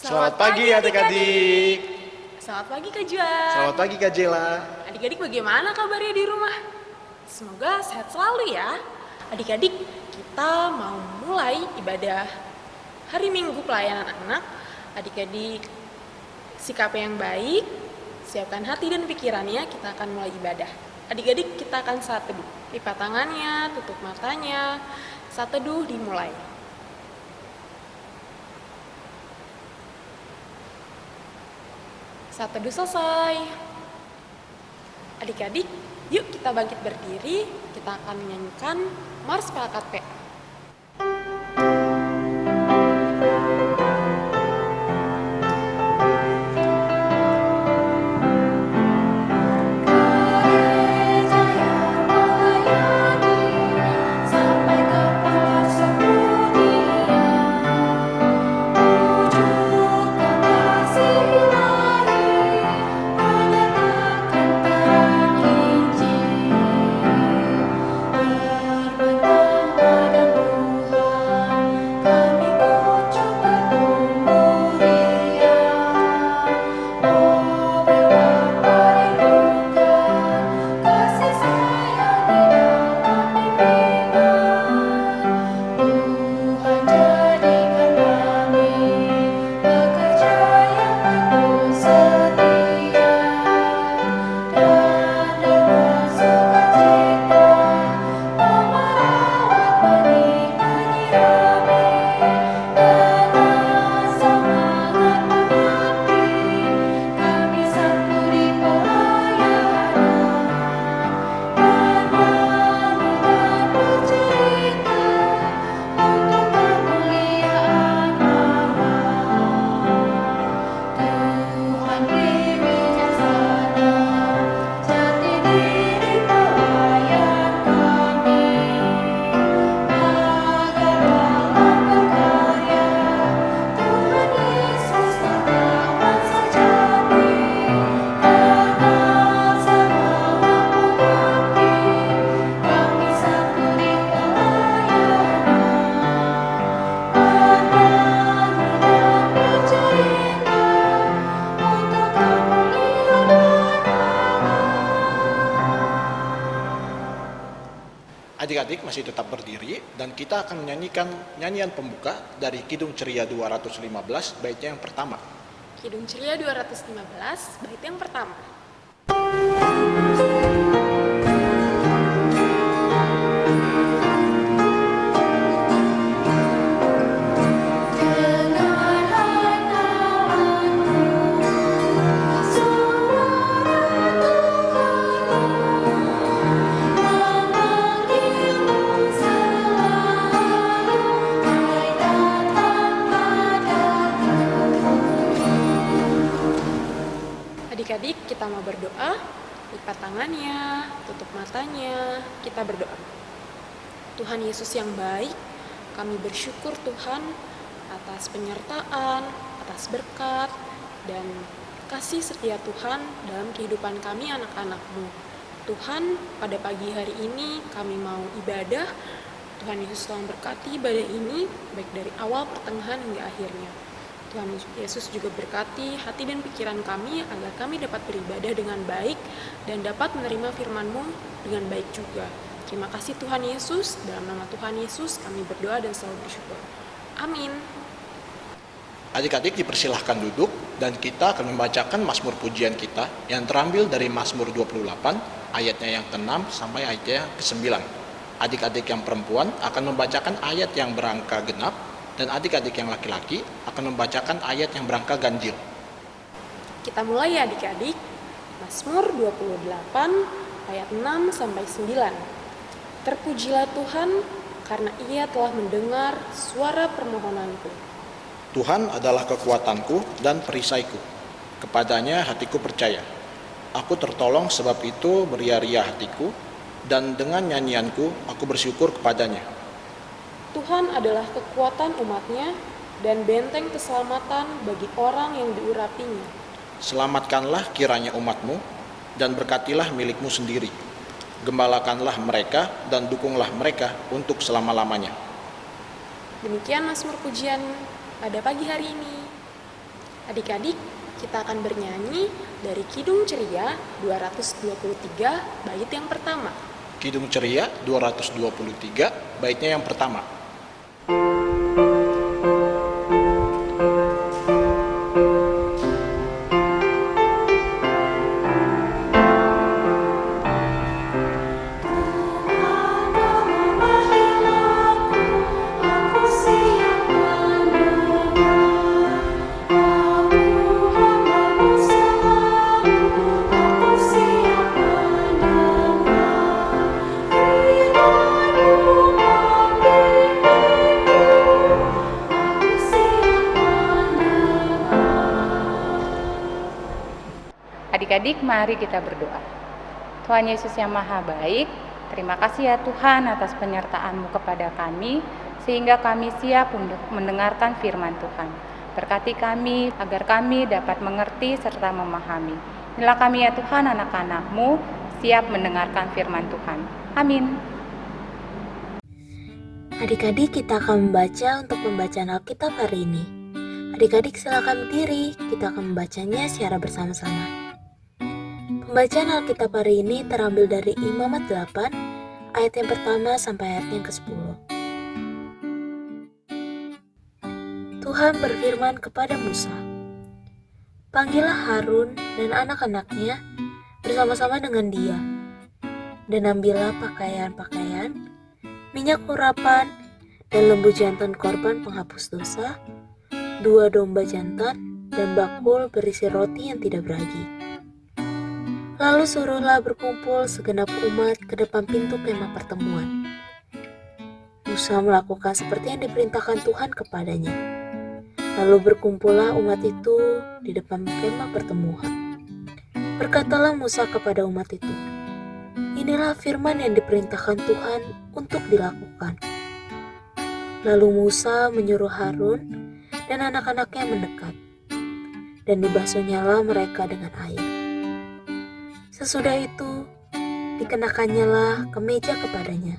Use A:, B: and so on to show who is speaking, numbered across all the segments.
A: Selamat pagi adik-adik.
B: Selamat pagi Kak Juan.
A: Selamat pagi Kak Jela.
B: Adik-adik bagaimana kabarnya di rumah? Semoga sehat selalu ya. Adik-adik, kita mau mulai ibadah hari Minggu pelayanan anak. Adik-adik, sikap yang baik, siapkan hati dan pikirannya, kita akan mulai ibadah. Adik-adik, kita akan saat teduh. Lipat tangannya, tutup matanya. Saat teduh dimulai. Saat teduh selesai. Adik-adik, yuk kita bangkit berdiri. Kita akan menyanyikan Mars Pelakat PA.
A: Adik-adik masih tetap berdiri dan kita akan menyanyikan nyanyian pembuka dari Kidung Ceria 215 baitnya yang pertama.
B: Kidung Ceria 215, bait yang pertama. Adik-adik, kita mau berdoa, lipat tangannya, tutup matanya, kita berdoa. Tuhan Yesus yang baik, kami bersyukur Tuhan atas penyertaan, atas berkat, dan kasih setia Tuhan dalam kehidupan kami anak-anak-Mu. Tuhan, pada pagi hari ini kami mau ibadah. Tuhan Yesus tolong berkati ibadah ini, baik dari awal, pertengahan, hingga akhirnya. Tuhan Yesus juga berkati hati dan pikiran kami agar kami dapat beribadah dengan baik dan dapat menerima firman-Mu dengan baik juga. Terima kasih Tuhan Yesus, dalam nama Tuhan Yesus kami berdoa dan selalu bersyukur. Amin.
A: Adik-adik dipersilahkan duduk dan kita akan membacakan Mazmur pujian kita yang terambil dari Mazmur 28 ayatnya yang ke-6 sampai ayatnya yang ke-9. Adik-adik yang perempuan akan membacakan ayat yang berangka genap dan adik-adik yang laki-laki akan membacakan ayat yang berangka ganjil.
B: Kita mulai ya adik-adik. Mazmur 28 ayat 6 sampai 9. Terpujilah Tuhan karena Ia telah mendengar suara permohonanku.
A: Tuhan adalah kekuatanku dan perisaiku. Kepadanya hatiku percaya. Aku tertolong sebab itu beria-ria hatiku dan dengan nyanyianku aku bersyukur kepadanya.
B: Tuhan adalah kekuatan umat-Nya dan benteng keselamatan bagi orang yang diurapinya.
A: Selamatkanlah kiranya umat-Mu dan berkatilah milik-Mu sendiri. Gembalakanlah mereka dan dukunglah mereka untuk selama-lamanya.
B: Demikian Mazmur pujian pada pagi hari ini. Adik-adik, kita akan bernyanyi dari Kidung Ceria 223 bait yang pertama.
A: Kidung Ceria 223, baitnya yang pertama.
C: Adik-adik, mari kita berdoa. Tuhan Yesus yang Maha Baik, terima kasih ya Tuhan atas penyertaan-Mu kepada kami, sehingga kami siap untuk mendengarkan firman Tuhan. Berkati kami, agar kami dapat mengerti serta memahami. Inilah kami ya Tuhan, anak-anak-Mu, siap mendengarkan firman Tuhan. Amin.
D: Adik-adik, kita akan membaca untuk pembacaan Alkitab hari ini. Adik-adik silakan berdiri, kita akan membacanya secara bersama-sama. Pembacaan Alkitab hari ini terambil dari Imamat 8, ayat yang pertama sampai ayat yang ke-10. Tuhan berfirman kepada Musa, "Panggillah Harun dan anak-anaknya bersama-sama dengan dia, dan ambillah pakaian-pakaian, minyak urapan, dan lembu jantan korban penghapus dosa, 2 domba jantan, dan bakul berisi roti yang tidak beragi. Lalu suruhlah berkumpul segenap umat ke depan pintu kemah pertemuan." Musa melakukan seperti yang diperintahkan Tuhan kepadanya. Lalu berkumpullah umat itu di depan kemah pertemuan. Berkatalah Musa kepada umat itu, "Inilah firman yang diperintahkan Tuhan untuk dilakukan." Lalu Musa menyuruh Harun dan anak-anaknya mendekat, dan dibasuhnyalah mereka dengan air. Sesudah itu, dikenakannya kemeja kepadanya,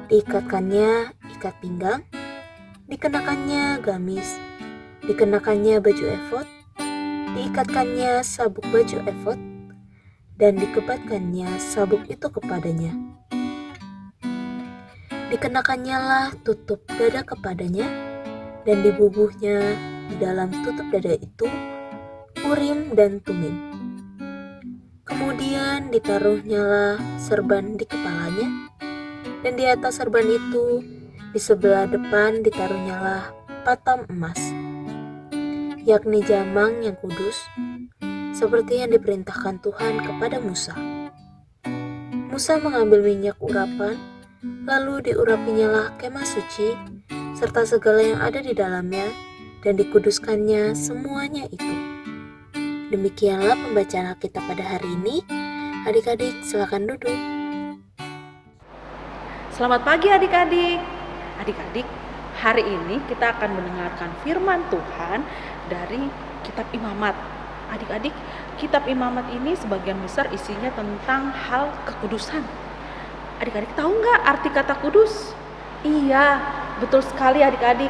D: diikatkannya ikat pinggang, dikenakannya gamis, dikenakannya baju efod, diikatkannya sabuk baju efod, dan dikebatkannya sabuk itu kepadanya. Dikenakannya tutup dada kepadanya, dan dibubuhnya di dalam tutup dada itu Urim dan Tumim. Kemudian ditaruhnyalah serban di kepalanya, dan di atas serban itu di sebelah depan ditaruhnyalah patam emas, yakni jamang yang kudus, seperti yang diperintahkan Tuhan kepada Musa. Musa mengambil minyak urapan, lalu diurapinyalah kemah suci, serta segala yang ada di dalamnya, dan dikuduskannya semuanya itu. Demikianlah pembacaan Alkitab pada hari ini. Adik-adik, silakan duduk.
E: Selamat pagi adik-adik. Adik-adik, hari ini kita akan mendengarkan firman Tuhan dari kitab Imamat. Adik-adik, kitab Imamat ini sebagian besar isinya tentang hal kekudusan. Adik-adik tahu nggak arti kata kudus? Iya, betul sekali adik-adik.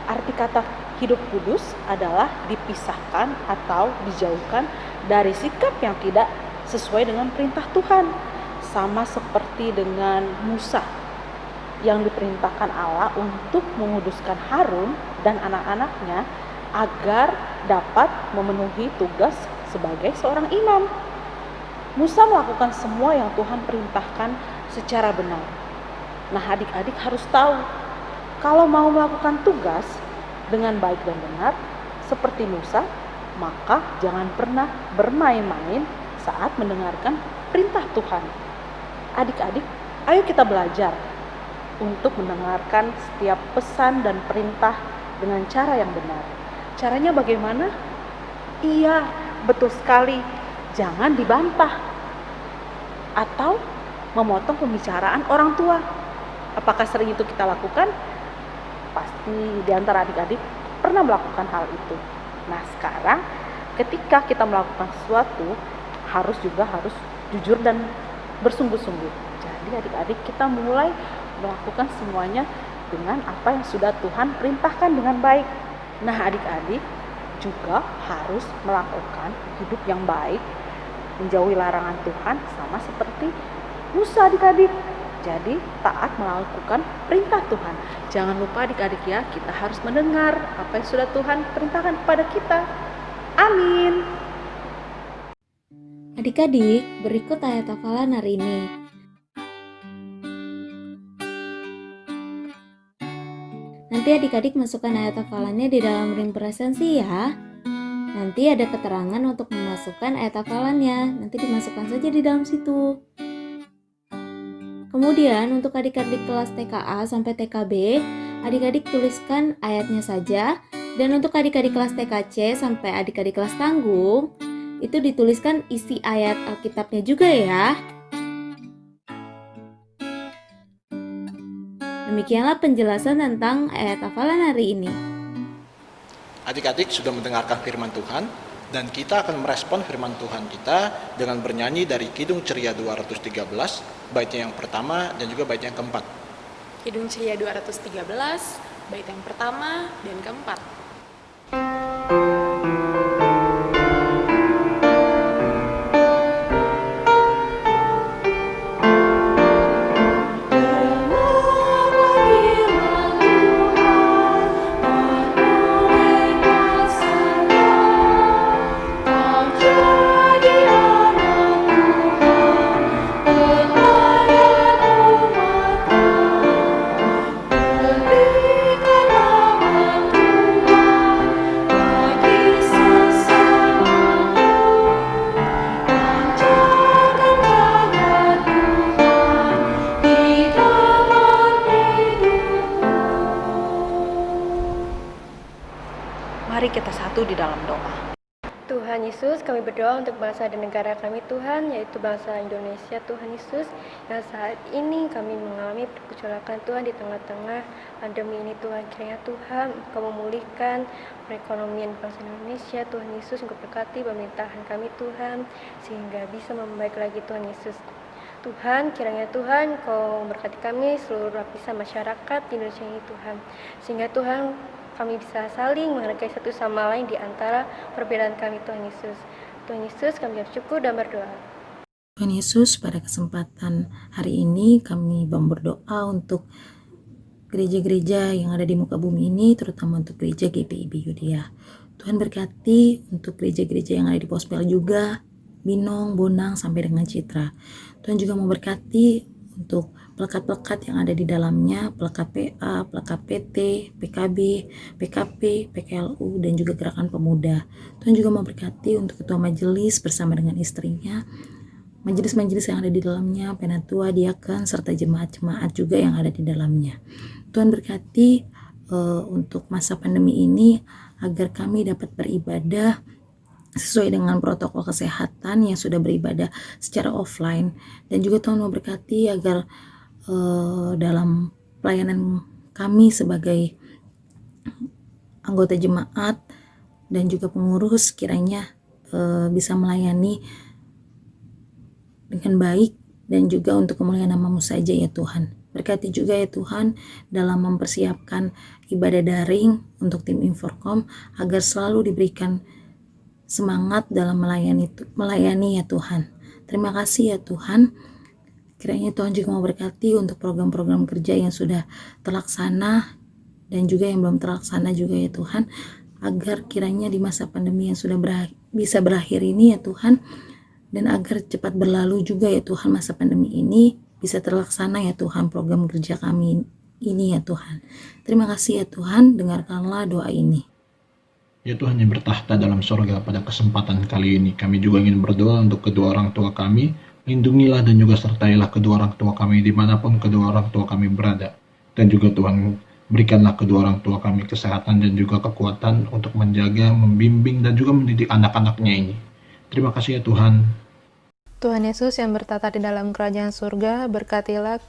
E: Arti kata hidup kudus adalah dipisahkan atau dijauhkan dari sikap yang tidak sesuai dengan perintah Tuhan. Sama seperti dengan Musa yang diperintahkan Allah untuk menguduskan Harun dan anak-anaknya agar dapat memenuhi tugas sebagai seorang imam. Musa melakukan semua yang Tuhan perintahkan secara benar. Nah, adik-adik harus tahu, kalau mau melakukan tugas dengan baik dan benar seperti Musa, maka jangan pernah bermain-main saat mendengarkan perintah Tuhan. Adik-adik, ayo kita belajar untuk mendengarkan setiap pesan dan perintah dengan cara yang benar. Caranya bagaimana? Iya, betul sekali. Jangan dibantah atau memotong pembicaraan orang tua. Apakah sering itu kita lakukan? Pasti di antara adik-adik pernah melakukan hal itu. Nah, sekarang ketika kita melakukan sesuatu harus jujur dan bersungguh-sungguh. Jadi adik-adik, kita mulai melakukan semuanya dengan apa yang sudah Tuhan perintahkan dengan baik. Nah, adik-adik, juga harus melakukan hidup yang baik, menjauhi larangan Tuhan sama seperti Musa adik-adik. Jadi taat melakukan perintah Tuhan. Jangan lupa adik-adik ya, kita harus mendengar apa yang sudah Tuhan perintahkan kepada kita. Amin.
D: Adik-adik, berikut ayat hafalan hari ini. Nanti adik-adik masukkan ayat hafalannya di dalam ring presensi ya. Nanti ada keterangan untuk memasukkan ayat hafalannya. Nanti dimasukkan saja di dalam situ. Kemudian untuk adik-adik kelas TKA sampai TKB, adik-adik tuliskan ayatnya saja. Dan untuk adik-adik kelas TKC sampai adik-adik kelas tanggung, itu dituliskan isi ayat Alkitabnya juga ya. Demikianlah penjelasan tentang ayat hafalan hari ini.
A: Adik-adik sudah mendengarkan firman Tuhan, dan kita akan merespon firman Tuhan kita dengan bernyanyi dari Kidung Ceria 213, baitnya yang pertama dan juga baitnya yang keempat.
B: Kidung Ceria 213, bait yang pertama dan keempat.
E: Mari kita satu di dalam doa.
F: Tuhan Yesus, kami berdoa untuk bangsa dan negara kami Tuhan, yaitu bangsa Indonesia Tuhan Yesus, yang saat ini kami mengalami pergolakan Tuhan di tengah-tengah pandemi ini Tuhan. Kiranya Tuhan Engkau memulihkan perekonomian bangsa Indonesia Tuhan Yesus, Engkau berkati pemerintahan kami Tuhan, sehingga bisa membaik lagi Tuhan Yesus. Tuhan, kiranya Tuhan Engkau memberkati kami seluruh lapisan masyarakat di Indonesia ini Tuhan, sehingga Tuhan kami bisa saling menghargai satu sama lain di antara perbedaan kami Tuhan Yesus. Tuhan Yesus, kami bersyukur dan berdoa.
D: Tuhan Yesus, pada kesempatan hari ini kami berdoa untuk gereja-gereja yang ada di muka bumi ini, terutama untuk gereja GPIB Yudea. Tuhan berkati untuk gereja-gereja yang ada di Pospel juga, Binong, Bonang, sampai dengan Citra. Tuhan juga memberkati untuk pelekat-pelekat yang ada di dalamnya, pelekat PA, pelekat PT, PKB, PKP, PKLU, dan juga gerakan pemuda. Tuhan juga memberkati untuk ketua majelis bersama dengan istrinya, majelis-majelis yang ada di dalamnya, penatua, diaken, serta jemaat-jemaat juga yang ada di dalamnya. Tuhan berkati untuk masa pandemi ini agar kami dapat beribadah sesuai dengan protokol kesehatan yang sudah beribadah secara offline, dan juga Tuhan memberkati agar dalam pelayanan kami sebagai anggota jemaat dan juga pengurus kiranya bisa melayani dengan baik dan juga untuk kemuliaan nama-Mu saja ya Tuhan. Berkati juga ya Tuhan dalam mempersiapkan ibadah daring untuk tim Inforkom agar selalu diberikan semangat dalam melayani ya Tuhan. Terima kasih ya Tuhan. Kiranya Tuhan juga mau berkati untuk program-program kerja yang sudah terlaksana dan juga yang belum terlaksana juga ya Tuhan, agar kiranya di masa pandemi yang sudah bisa berakhir ini ya Tuhan, dan agar cepat berlalu juga ya Tuhan masa pandemi ini, bisa terlaksana ya Tuhan program kerja kami ini ya Tuhan. Terima kasih ya Tuhan, dengarkanlah doa ini.
A: Ya Tuhan yang bertahta dalam sorga, pada kesempatan kali ini kami juga ingin berdoa untuk kedua orang tua kami. Lindungilah dan juga sertailah kedua orang tua kami dimanapun kedua orang tua kami berada. Dan juga Tuhan, berikanlah kedua orang tua kami kesehatan dan juga kekuatan untuk menjaga, membimbing dan juga mendidik anak-anaknya ini. Terima kasih ya Tuhan.
G: Tuhan Yesus yang bertata di dalam kerajaan surga, berkatilah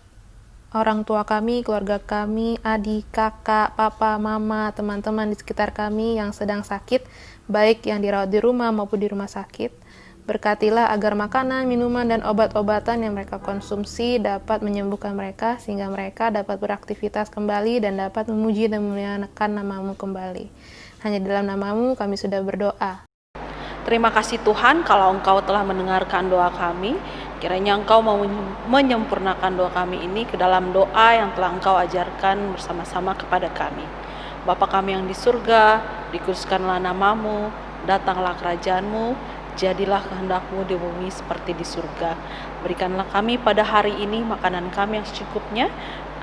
G: orang tua kami, keluarga kami, adik, kakak, papa, mama, teman-teman di sekitar kami yang sedang sakit, baik yang dirawat di rumah maupun di rumah sakit. Berkatilah agar makanan, minuman, dan obat-obatan yang mereka konsumsi dapat menyembuhkan mereka, sehingga mereka dapat beraktivitas kembali dan dapat memuji dan memuliakan nama-Mu kembali. Hanya dalam namamu kami sudah berdoa.
E: Terima kasih Tuhan kalau Engkau telah mendengarkan doa kami. Kiranya Engkau mau menyempurnakan doa kami ini ke dalam doa yang telah Engkau ajarkan bersama-sama kepada kami. Bapa kami yang di surga, dikuduskanlah namamu, datanglah kerajaan-Mu, jadilah kehendak-Mu di bumi seperti di surga. Berikanlah kami pada hari ini makanan kami yang secukupnya.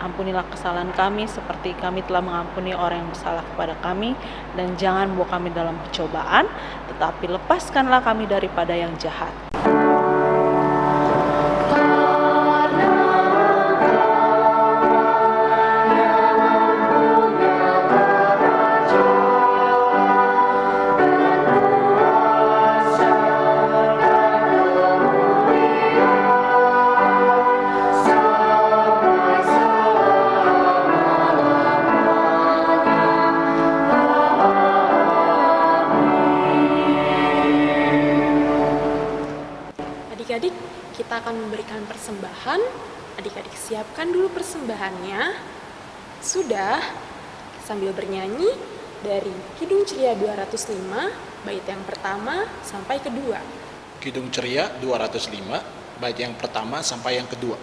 E: Ampunilah kesalahan kami seperti kami telah mengampuni orang yang bersalah kepada kami. Dan jangan bawa kami dalam percobaan, tetapi lepaskanlah kami daripada yang jahat.
B: Adik-adik, kita akan memberikan persembahan. Adik-adik siapkan dulu persembahannya. Sudah, sambil bernyanyi dari Kidung Ceria 205, bait yang pertama sampai kedua.
A: Kidung Ceria 205, bait yang pertama sampai yang kedua.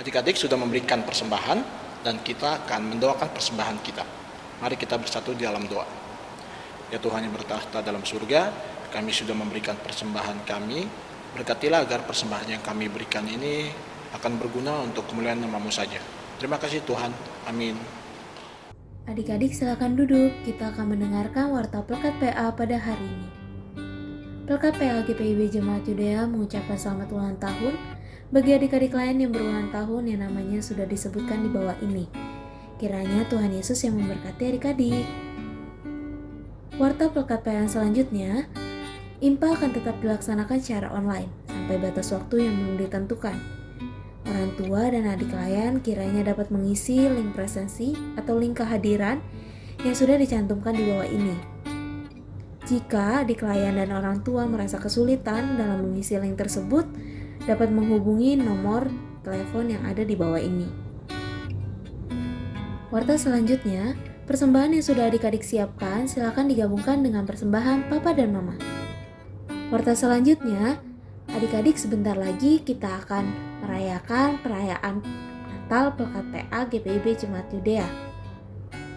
A: Adik-adik sudah memberikan persembahan dan kita akan mendoakan persembahan kita. Mari kita bersatu di dalam doa. Ya Tuhan yang bertahta dalam surga, kami sudah memberikan persembahan kami. Berkatilah agar persembahan yang kami berikan ini akan berguna untuk kemuliaan nama-Mu saja. Terima kasih Tuhan. Amin.
D: Adik-adik silakan duduk, kita akan mendengarkan warta Pelekat PA pada hari ini. Pelekat PA GPIB Jemaat Yudea mengucapkan selamat ulang tahun bagi adik-adik lain yang berulang tahun yang namanya sudah disebutkan di bawah ini. Kiranya Tuhan Yesus yang memberkati adik-adik. Warta Pelekat PA yang selanjutnya, IMPA akan tetap dilaksanakan secara online sampai batas waktu yang belum ditentukan. Orang tua dan adik layan kiranya dapat mengisi link presensi atau link kehadiran yang sudah dicantumkan di bawah ini. Jika adik layan dan orang tua merasa kesulitan dalam mengisi link tersebut, dapat menghubungi nomor telepon yang ada di bawah ini. Warta selanjutnya, persembahan yang sudah adik-adik siapkan silakan digabungkan dengan persembahan Papa dan Mama. Warta selanjutnya, adik-adik sebentar lagi kita akan merayakan perayaan Natal Pelekat PA GPIB Jemaat Yudea.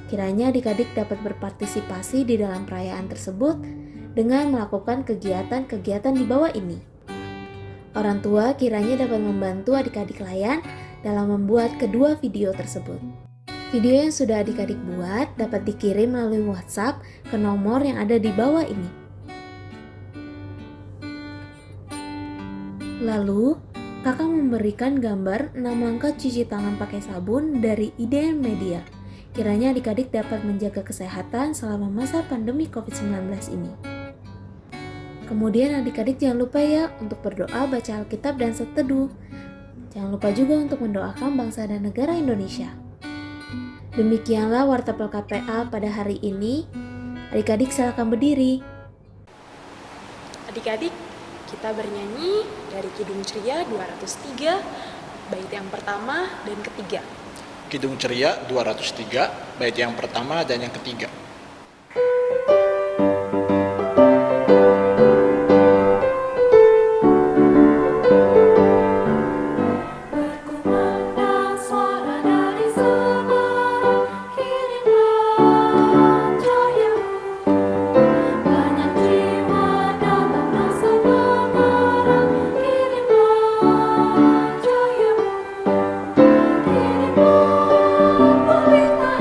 D: Kiranya adik-adik dapat berpartisipasi di dalam perayaan tersebut dengan melakukan kegiatan-kegiatan di bawah ini. Orang tua kiranya dapat membantu adik-adik layan dalam membuat kedua video tersebut. Video yang sudah adik-adik buat dapat dikirim melalui WhatsApp ke nomor yang ada di bawah ini. Lalu, kakak memberikan gambar 6 langkah cuci tangan pakai sabun dari IDN Media. Kiranya adik-adik dapat menjaga kesehatan selama masa pandemi COVID-19 ini. Kemudian adik-adik jangan lupa ya untuk berdoa, baca Alkitab dan seteduh. Jangan lupa juga untuk mendoakan bangsa dan negara Indonesia. Demikianlah warta Pelekat PA pada hari ini. Adik-adik silakan berdiri.
B: Adik-adik, kita bernyanyi dari Kidung Ceria 203, bait yang pertama dan ketiga.
A: Kidung Ceria 203, bait yang pertama dan yang ketiga.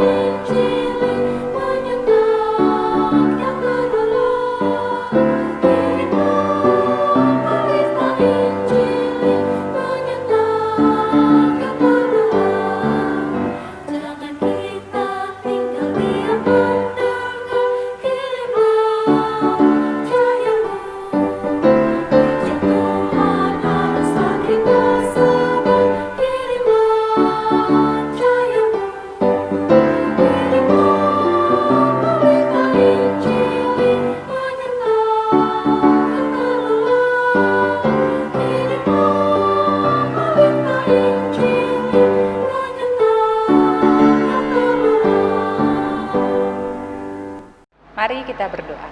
H: Injil
C: kita berdoa.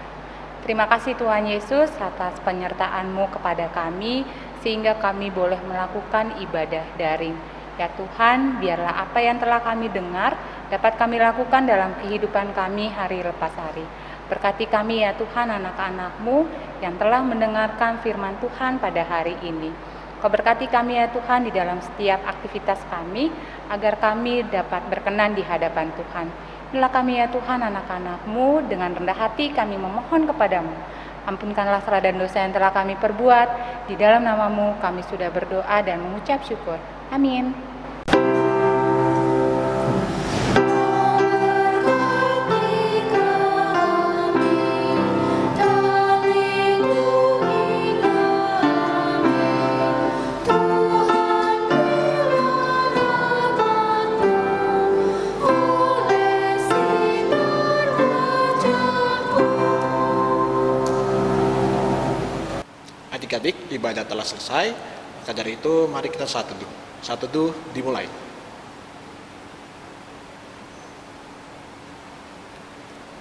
C: Terima kasih Tuhan Yesus atas penyertaan-Mu kepada kami, sehingga kami boleh melakukan ibadah daring. Ya Tuhan, biarlah apa yang telah kami dengar dapat kami lakukan dalam kehidupan kami hari lepas hari. Berkati kami ya Tuhan, anak-anak-Mu yang telah mendengarkan firman Tuhan pada hari ini. Kau berkati kami ya Tuhan di dalam setiap aktivitas kami, agar kami dapat berkenan di hadapan Tuhan. Inilah kami ya Tuhan, anak-anak-Mu, dengan rendah hati kami memohon kepadamu. Ampunkanlah salah dan dosa yang telah kami perbuat. Di dalam nama-Mu kami sudah berdoa dan mengucap syukur. Amin.
A: Adik-adik, ibadah telah selesai. Maka dari itu, mari kita saat teduh. Saat teduh dimulai.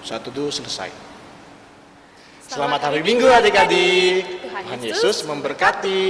A: Saat teduh selesai. Selamat hari Minggu adik-adik. Tuhan Yesus memberkati.